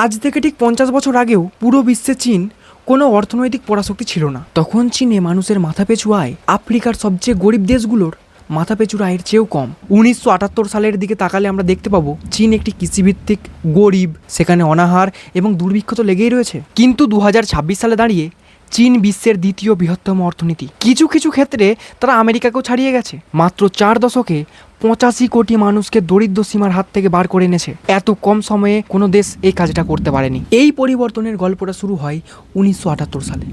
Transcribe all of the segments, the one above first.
আজ থেকে ঠিক 50 বছর আগেও পুরো বিশ্বে চীন কোনো অর্থনৈতিক পরাশক্তি ছিল না। তখন চীনে মানুষের মাথাপিছু আয় আফ্রিকার সবচেয়ে গরিব দেশগুলোর মাথাপিছুর আয়ের চেয়েও কম। 1978 সালের দিকে তাকালে আমরা দেখতে পাবো চীন একটি কৃষিভিত্তিক, গরিব, সেখানে অনাহার এবং দুর্ভিক্ষ তো লেগেই রয়েছে। কিন্তু 2026 সালে দাঁড়িয়ে চীন বিশ্বের দ্বিতীয় বৃহত্তম অর্থনীতি। কিছু কিছু ক্ষেত্রে তারা আমেরিকাকেও ছাড়িয়ে গেছে। মাত্র 4 দশকে 85 কোটি মানুষকে দরিদ্র সীমার হাত থেকে বার করে এনেছে। এত কম সময়ে কোনো দেশ এই কাজটা করতে পারেনি। এই পরিবর্তনের গল্পটা শুরু হয় 1978 সালে।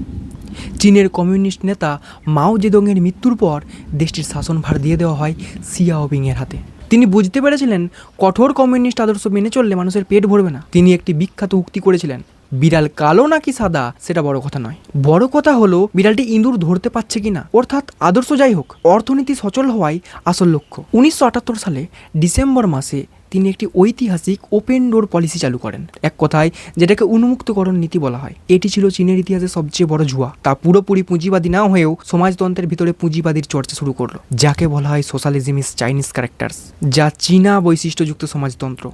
চীনের কমিউনিস্ট নেতা মাও জেদংয়ের মৃত্যুর পর দেশটির শাসনভার দিয়ে দেওয়া হয় সিয়াওপিংয়ের হাতে। তিনি বুঝতে পেরেছিলেন কঠোর কমিউনিস্ট আদর্শ মেনে চললে মানুষের পেট ভরবে না। তিনি একটি বিখ্যাত উক্তি করেছিলেন, বিড়াল কালো নাকি সাদা সেটা বড় কথা নয়, বড় কথা হলো বিড়ালটি ইঁদুর ধরতে পারছে কিনা। অর্থাৎ আদর্শ যাই হোক, অর্থনীতি সচল হওয়াই আসল লক্ষ্য। 1978 সালে ডিসেম্বর মাসে তিনি একটি ঐতিহাসিক ওপেন ডোর পলিসি চালু করেন। এক কথায় যেটাকে উন্মুক্তকরণ নীতি বলা হয়। এটি ছিল চীনের ইতিহাসে সবচেয়ে বড় জুয়া। তা পুরোপুরি পুঁজিবাদী না হয়েও সমাজতন্ত্রের ভিতরে পুঁজিবাদীর চর্চা শুরু করলো, যাকে বলা হয় সোশ্যালিজম ইজ চাইনিজ ক্যারেক্টার্স, যা চীনা বৈশিষ্ট্যযুক্ত সমাজতন্ত্র।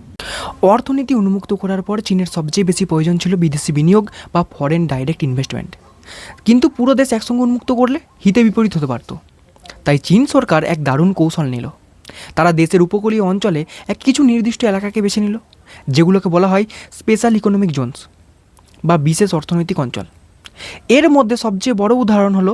অর্থনীতি উন্মুক্ত করার পর চীনের সবচেয়ে বেশি প্রয়োজন ছিল বিদেশি বিনিয়োগ বা ফরেন ডাইরেক্ট ইনভেস্টমেন্ট। কিন্তু পুরো দেশ একসঙ্গে উন্মুক্ত করলে হিতে বিপরীত হতে পারত। তাই চীন সরকার এক দারুণ কৌশল নিল। তারা দেশের উপকূলীয় অঞ্চলে কিছু নির্দিষ্ট এলাকাকে বেছে নিল, যেগুলোকে বলা হয় স্পেশাল ইকোনমিক জোনস বা বিশেষ অর্থনৈতিক অঞ্চল। এর মধ্যে সবচেয়ে বড় উদাহরণ হলো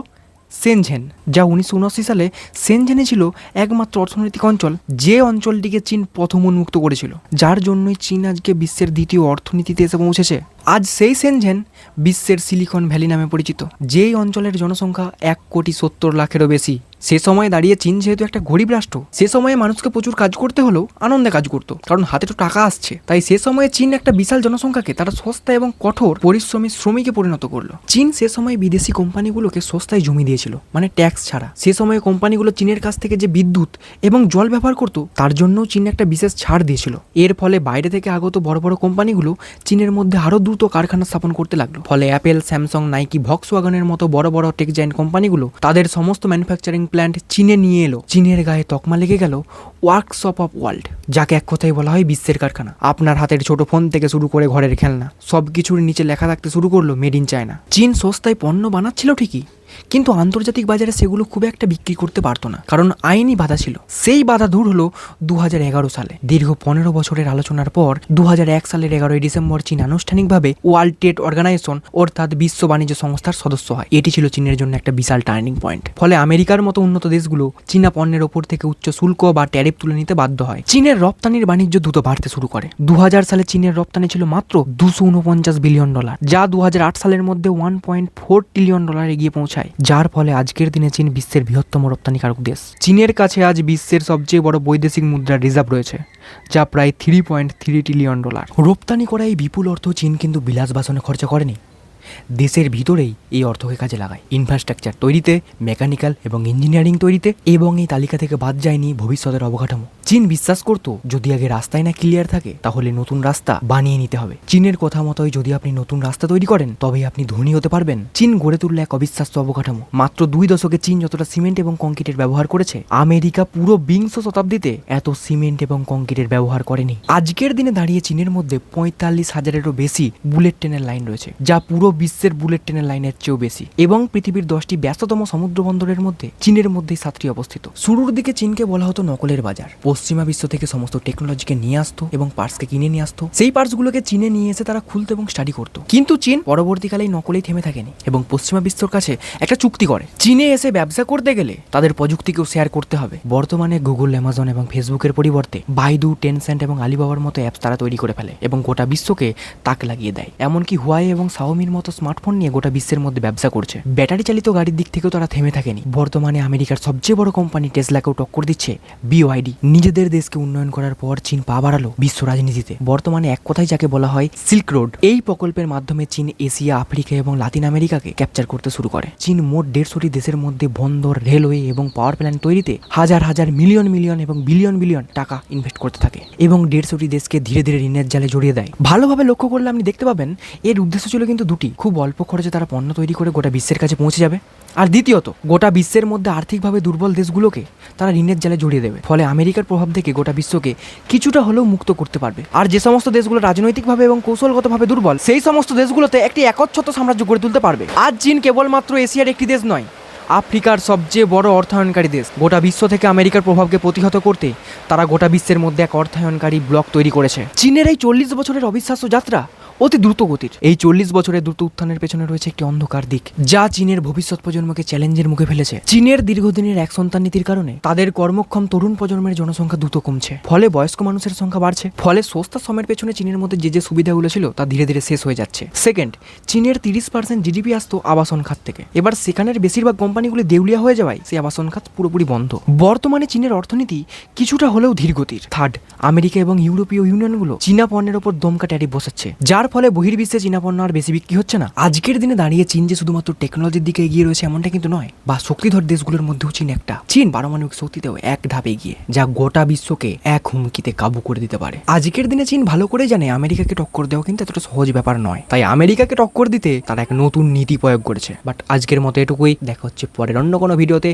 শেনঝেন, যা 1979 সালে শেনঝেনে ছিল একমাত্র অর্থনৈতিক অঞ্চল যে অঞ্চলটিকে চীন প্রথম উন্মুক্ত করেছিল, যার জন্যই চীন আজকে বিশ্বের দ্বিতীয় অর্থনীতিতে এসে পৌঁছেছে। আজ সেই শেনঝেন বিশ্বের সিলিকন ভ্যালি নামে পরিচিত, যেই অঞ্চলের জনসংখ্যা 1,70,00,000-এরও বেশি। সে সময় দাঁড়িয়ে চীন যেহেতু একটা গরিব রাষ্ট্র, সে সময়ে মানুষকে প্রচুর কাজ করতে হলেও আনন্দে কাজ করতো, কারণ হাতে তো টাকা আসছে। তাই সে সময়ে চীন একটা বিশাল জনসংখ্যাকে তারা সস্তা এবং কঠোর পরিশ্রমী শ্রমিকে পরিণত করলো। চীন সে সময় বিদেশি কোম্পানিগুলোকে সস্তায় জমি দিয়েছিল, মানে ট্যাক্স ছাড়া। সে সময়ে কোম্পানিগুলো চীনের কাছ থেকে যে বিদ্যুৎ এবং জল ব্যবহার করতো, তার জন্য চীন একটা বিশেষ ছাড় দিয়েছিল। এর ফলে বাইরে থেকে আগত বড় বড় কোম্পানিগুলো চীনের মধ্যে আরো দ্রুত কারখানা স্থাপন করতে লাগলো। ফলে অ্যাপেল, স্যামসাং, নাইকি, ভক্সওয়াগনের মতো বড় বড় টেক জায়ান্ট কোম্পানিগুলো তাদের সমস্ত ম্যানুফ্যাকচারিং প্ল্যান্ট চীনে নিয়ে এলো। চীনের গায়ে তকমা লেগে গেল ওয়ার্কশপ অফ ওয়ার্ল্ড, যাকে এক কথায় বলা হয় বিশ্বের কারখানা। আপনার হাতের ছোট ফোন থেকে শুরু করে ঘরের খেলনা, সবকিছুর নিচে লেখা থাকতে শুরু করলো মেড ইন চায়না। চীন সস্তায় পণ্য বানাচ্ছিল ঠিকই, কিন্তু আন্তর্জাতিক বাজারে সেগুলো খুব একটা বিক্রি করতে পারতো না, কারণ আইনি বাধা ছিল। সেই বাধা দূর হলো 2011 সালে। দীর্ঘ 15 বছরের আলোচনার পর 2001 সালের 11ই ডিসেম্বর চীন আনুষ্ঠানিকভাবে ওয়ার্ল্ড ট্রেড অর্গানাইজেশন অর্থাৎ বিশ্ব বাণিজ্য সংস্থার সদস্য হয়। এটি ছিল চীনের জন্য একটা বিশাল টার্নিং পয়েন্ট। ফলে আমেরিকার মতো উন্নত দেশগুলো চীনা পণ্যের ওপর থেকে উচ্চ শুল্ক বা ট্যারিফ তুলে নিতে বাধ্য হয়। চীনের রপ্তানির বাণিজ্য দ্রুত বাড়তে শুরু করে। 2000 সালে চীনের রপ্তানি ছিল মাত্র $249 বিলিয়ন, যা 2008 সালের মধ্যে $1.4 ট্রিলিয়ন এগিয়ে পৌঁছায়, যার ফলে আজকের দিনে চীন বিশ্বের বৃহত্তম রপ্তানিকারক দেশ। চীনের কাছে আজ বিশ্বের সবচেয়ে বড় বৈদেশিক মুদ্রার রিজার্ভ রয়েছে, যা প্রায় $3.3 ট্রিলিয়ন। রপ্তানি করা এই বিপুল অর্থ চীন কিন্তু বিলাস বাসনে খরচা করেনি, দেশের ভিতরেই এই অর্থকে কাজে লাগায় ইনফ্রাস্ট্রাকচার তৈরিতে, মেকানিক্যাল এবং ইঞ্জিনিয়ারিং তৈরিতে। এবং এই তালিকা থেকে বাদ যায়নি ভবিষ্যতের অবকাঠামো। চীন বিশ্বাস করতো যদি আগে রাস্তায় না ক্লিয়ার থাকে তাহলে নতুন রাস্তা বানিয়ে নিতে হবে। চীনের কথা মতোই যদি আপনি নতুন রাস্তা তৈরি করেন তবেই আপনি ধনী হতে পারবেন। চীন গড়ে তুললে এক অবিশ্বাস্য অবকাঠামো। মাত্র 2 দশকে চীন যতটা সিমেন্ট এবং কংক্রিটের ব্যবহার করেছে, আমেরিকা পুরো 20 শতাব্দীতে এত সিমেন্ট এবং কংক্রিটের ব্যবহার করেনি। আজকের দিনে দাঁড়িয়ে চীনের মধ্যে 45,000-এরও বেশি বুলেট ট্রেনের লাইন রয়েছে, যা পুরো বিশ্বের বুলেট ট্রেনের লাইনের চেয়েও বেশি। এবং পৃথিবীর 10টি ব্যস্ততম সমুদ্র বন্দরের মধ্যে চীনের মধ্যেই 7টি অবস্থিত। শুরুর দিকে চীনকে বলা হতো নকলের বাজার। পশ্চিমা বিশ্ব থেকে সমস্ত টেকনোলজিকে নিয়ে আসতো এবং পার্টসকে কিনে নিয়ে আসতো। সেই পার্টসগুলোকে চীনে নিয়ে এসে তারা খুলতো এবং স্টাডি করতো। কিন্তু চীন পরবর্তীকালে নকলেই থেমে থাকেনি এবং পশ্চিমা বিশ্বর কাছে একটা চুক্তি করে। চীনে এসে ব্যবসা করতে গেলে তাদের প্রযুক্তিকেও শেয়ার করতে হবে। বর্তমানে গুগল, অ্যামাজন এবং ফেসবুকের পরিবর্তে বাইদু, টেনসেন্ট এবং আলিবাবার মতো অ্যাপস তারা তৈরি করে ফেলে এবং গোটা বিশ্বকে তাক লাগিয়ে দেয়। এমনকি হুয়াই এবং শাওমির মতো স্মার্টফোন নিয়ে গোটা বিশ্বের মধ্যে ব্যবসা করছে। ব্যাটারি চালিত গাড়ির দিক থেকেও তারা থেমে থাকেনি। বর্তমানে আমেরিকার সবচেয়ে বড় কোম্পানি টেসলাকেও টক্কর দিচ্ছে BYD। নিজেদের দেশকে উন্নয়ন করার পর চীন পা বাড়ালো বিশ্ব রাজনীতিতে। বর্তমানে এক কথায় যাকে বলা হয় সিল্ক রোড। এই প্রকল্পের মাধ্যমে চীন এশিয়া, আফ্রিকা এবং লাতিন আমেরিকাকে ক্যাপচার করতে শুরু করে। চীন মোট 150টি দেশের মধ্যে বন্দর, রেলওয়ে এবং পাওয়ার প্ল্যান্ট তৈরিতে হাজার হাজার মিলিয়ন মিলিয়ন এবং বিলিয়ন বিলিয়ন টাকা ইনভেস্ট করতে থাকে এবং 150টি দেশকে ধীরে ধীরে ঋণের জালে জড়িয়ে দেয়। ভালোভাবে লক্ষ্য করলে আপনি দেখতে পাবেন এর উদ্দেশ্য ছিল কিন্তু দুটি। খুব অল্প খরচে তারা পণ্য তৈরি করে গোটা বিশ্বের কাছে পৌঁছে যাবে। আর দ্বিতীয়ত, গোটা বিশ্বের মধ্যে আর্থিকভাবে দুর্বল দেশগুলোকে তারা ঋণের জালে জড়িয়ে দেবে। ফলে আমেরিকার প্রভাব থেকে গোটা বিশ্বকে কিছুটা হলেও মুক্ত করতে পারবে। আর যে সমস্ত দেশগুলো রাজনৈতিকভাবে এবং কৌশলগতভাবে দুর্বল, সেই সমস্ত দেশগুলোতে একটি একচ্ছত্র সাম্রাজ্য গড়ে তুলতে পারবে। আজ চীন কেবলমাত্র এশিয়ার একটি দেশ নয়, আফ্রিকার সবচেয়ে বড় অর্থায়নকারী দেশ। গোটা বিশ্ব থেকে আমেরিকার প্রভাবকে প্রতিহত করতে তারা গোটা বিশ্বের মধ্যে এক অর্থায়নকারী ব্লক তৈরি করেছে। চীনের এই 40 বছরের অবিশ্বাস্য যাত্রা অতি দ্রুত গতির। এই 40 বছরের দ্রুত উত্থানের পেছনে রয়েছে একটি অন্ধকার দিক, যা চীনের ভবিষ্যৎ প্রজন্মকে চ্যালেঞ্জের মুখে ফেলেছে। চীনের দীর্ঘদিনের এক সন্তান নীতির কারণে তাদের কর্মক্ষম তরুণ প্রজন্মের জনসংখ্যা দ্রুত কমছে, ফলে বয়স্ক মানুষের সংখ্যা বাড়ছে। ফলে সস্তা সময়ের পেছনে চীনের মধ্যে যে সুবিধাগুলো ছিল তা ধীরে ধীরে শেষ হয়ে যাচ্ছে। সেকেন্ড, চীনের 30% জিডিপি আসতো আবাসন খাত থেকে। এবার সেখানের বেশিরভাগ কোম্পানিগুলি দেউলিয়া হয়ে যাওয়ায় সেই আবাসন খাত পুরোপুরি বন্ধ। বর্তমানে চীনের অর্থনীতি কিছুটা হলেও ধীরগতির। থার্ড, আমেরিকা এবং ইউরোপীয় ইউনিয়নগুলো চীনা পণ্যের ওপর দমকা ট্যারিফ বসাচ্ছে, যার ফলে বহির্বিশ্বে চীনা পণ্য আর বেশি বিক্রি হচ্ছে না। আজকের দিনে দাঁড়িয়ে চীন যে শুধুমাত্র টেকনোলজির দিকে এগিয়ে রয়েছে এমনটা কিন্তু নয়, বা শক্তিধর দেশগুলোর মধ্যেও চীন একটা। চীন পারমাণবিক শক্তিতেও এক ধাপ এগিয়ে, যা গোটা বিশ্বকে এক হুমকিতে কাবু করে দিতে পারে। আজকের দিনে চীন ভালো করে জানে আমেরিকাকে টক্কর দেওয়া কিন্তু এতটা সহজ ব্যাপার নয়। তাই আমেরিকাকে টক্কর দিতে তারা এক নতুন নীতি প্রয়োগ করেছে। বাট আজকের মতো এটুকুই, দেখা হচ্ছে পরের অন্য কোনো ভিডিওতে।